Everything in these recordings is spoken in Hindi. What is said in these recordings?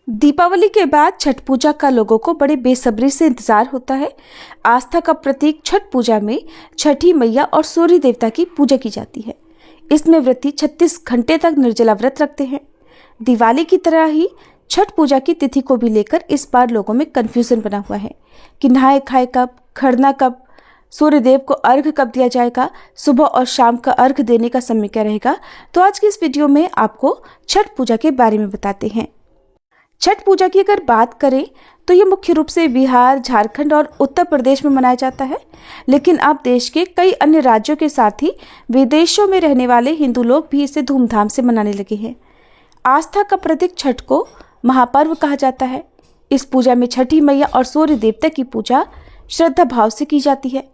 दीपावली के बाद छठ पूजा का लोगों को बड़े बेसब्री से इंतजार होता है। आस्था का प्रतीक छठ पूजा में छठी मैया और सूर्य देवता की पूजा की जाती है। इसमें व्रती 36 घंटे तक निर्जला व्रत रखते हैं। दिवाली की तरह ही छठ पूजा की तिथि को भी लेकर इस बार लोगों में कंफ्यूजन बना हुआ है कि नहाए खाए कब, खरना कब, सूर्य देव को अर्घ कब दिया जाएगा, सुबह और शाम का अर्घ देने का समय क्या रहेगा। तो आज की इस वीडियो में आपको छठ पूजा के बारे में बताते हैं। छठ पूजा की अगर बात करें तो ये मुख्य रूप से बिहार, झारखंड और उत्तर प्रदेश में मनाया जाता है, लेकिन अब देश के कई अन्य राज्यों के साथ ही विदेशों में रहने वाले हिंदू लोग भी इसे धूमधाम से मनाने लगे हैं। आस्था का प्रतीक छठ को महापर्व कहा जाता है। इस पूजा में छठी मैया और सूर्य देवता की पूजा श्रद्धा भाव से की जाती है।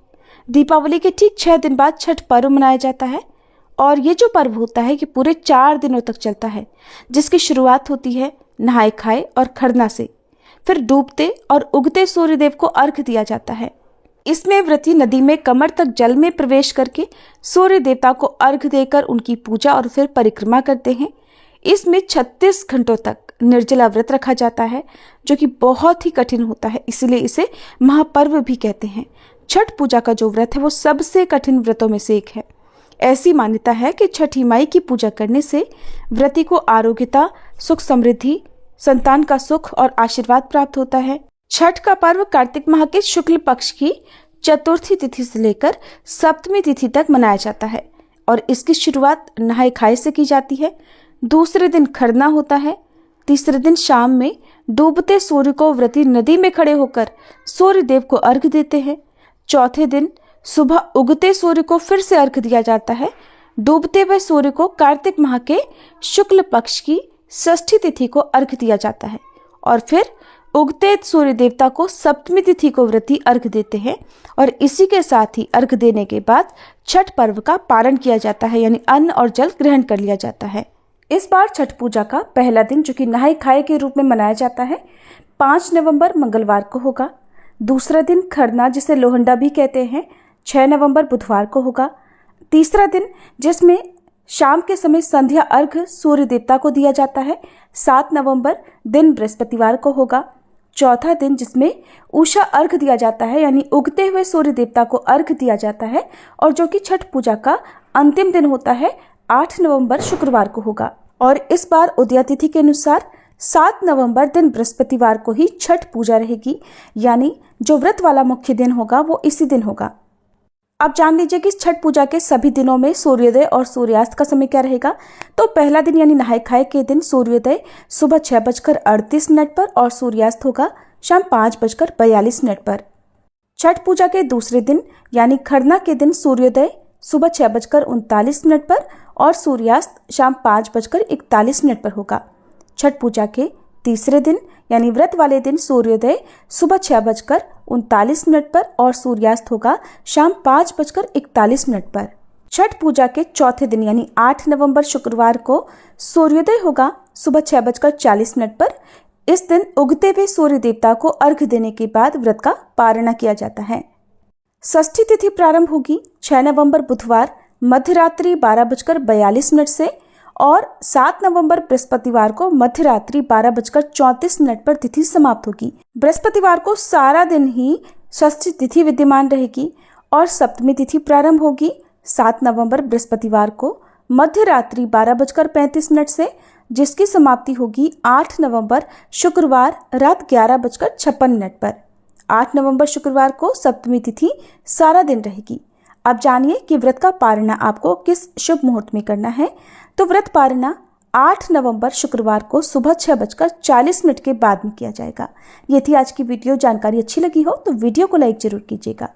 दीपावली के ठीक 6 दिन बाद छठ पर्व मनाया जाता है और ये जो पर्व होता है ये पूरे 4 दिनों तक चलता है, जिसकी शुरुआत होती है नहाए खाए और खरना से। फिर डूबते और उगते सूर्यदेव को अर्घ दिया जाता है। इसमें व्रती नदी में कमर तक जल में प्रवेश करके सूर्य देवता को अर्घ देकर उनकी पूजा और फिर परिक्रमा करते हैं। इसमें 36 घंटों तक निर्जला व्रत रखा जाता है, जो कि बहुत ही कठिन होता है, इसीलिए इसे महापर्व भी कहते हैं। छठ पूजा का जो व्रत है वो सबसे कठिन व्रतों में से एक है। ऐसी मान्यता है कि छठी माई की पूजा करने से व्रती को आरोग्यता, सुख समृद्धि, संतान का सुख और आशीर्वाद प्राप्त होता है। छठ का पर्व कार्तिक माह के शुक्ल पक्ष की चतुर्थी तिथि से लेकर सप्तमी तिथि तक मनाया जाता है और इसकी शुरुआत नहाए खाए से की जाती है। दूसरे दिन खरना होता है। तीसरे दिन शाम में डूबते सूर्य को व्रती नदी में खड़े होकर सूर्य देव को अर्घ देते हैं। चौथे दिन सुबह उगते सूर्य को फिर से अर्घ दिया जाता है। डूबते हुए सूर्य को कार्तिक माह के शुक्ल पक्ष की षष्ठी तिथि को अर्घ दिया जाता है और फिर उगते सूर्य देवता को सप्तमी तिथि को व्रती अर्घ देते हैं और इसी के साथ ही अर्घ देने के बाद छठ पर्व का पारण किया जाता है, यानी अन्न और जल ग्रहण कर लिया जाता है। इस बार छठ पूजा का पहला दिन, जो कि नहाए खाए के रूप में मनाया जाता है, 5 नवंबर मंगलवार को होगा। दूसरा दिन खरना, जिसे लोहंडा भी कहते हैं, 6 नवंबर बुधवार को होगा। तीसरा दिन, जिसमें शाम के समय संध्या अर्घ सूर्य देवता को दिया जाता है, 7 नवंबर दिन बृहस्पतिवार को होगा। चौथा दिन, जिसमें उषा अर्घ दिया जाता है, यानी उगते हुए सूर्य देवता को अर्घ दिया जाता है और जो कि छठ पूजा का अंतिम दिन होता है, 8 नवंबर शुक्रवार को होगा। और इस बार उदया तिथि के अनुसार 7 नवंबर दिन बृहस्पतिवार को ही छठ पूजा रहेगी, यानी जो व्रत वाला मुख्य दिन होगा वो इसी दिन होगा। अब जान लीजिए कि छठ पूजा के सभी दिनों में सूर्योदय और सूर्यास्त का समय क्या रहेगा। तो पहला दिन यानी नहाए खाए के दिन सूर्योदय सुबह 6:38 पर और सूर्यास्त होगा शाम 5:42 पर। छठ पूजा के दूसरे दिन यानी खरना के दिन सूर्योदय सुबह 6:39 पर और सूर्यास्त शाम 5:41 पर होगा। छठ पूजा के तीसरे दिन यानी व्रत वाले दिन सूर्योदय सुबह 6:39 पर और सूर्यास्त होगा शाम 5:41 पर। छठ पूजा के चौथे दिन यानी 8 नवंबर शुक्रवार को सूर्योदय होगा सुबह 6:40 पर। इस दिन उगते हुए सूर्य देवता को अर्घ देने के बाद व्रत का पारणा किया जाता है। षष्ठी तिथि प्रारंभ होगी 6 नवंबर बुधवार मध्यरात्रि 12:42 से और 7 नवंबर बृहस्पतिवार को मध्यरात्रि 12:34 पर तिथि समाप्त होगी। बृहस्पतिवार को सारा दिन ही षष्ठी तिथि विद्यमान रहेगी और सप्तमी तिथि प्रारंभ होगी 7 नवंबर बृहस्पतिवार को मध्यरात्रि 12:35 से, जिसकी समाप्ति होगी 8 नवंबर शुक्रवार रात 11:56 पर। 8 नवंबर शुक्रवार को सप्तमी तिथि सारा दिन रहेगी। अब जानिए कि व्रत का पारणा आपको किस शुभ मुहूर्त में करना है। तो व्रत पारणा 8 नवंबर शुक्रवार को सुबह 6:40 के बाद में किया जाएगा। ये थी आज की वीडियो। जानकारी अच्छी लगी हो तो वीडियो को लाइक जरूर कीजिएगा।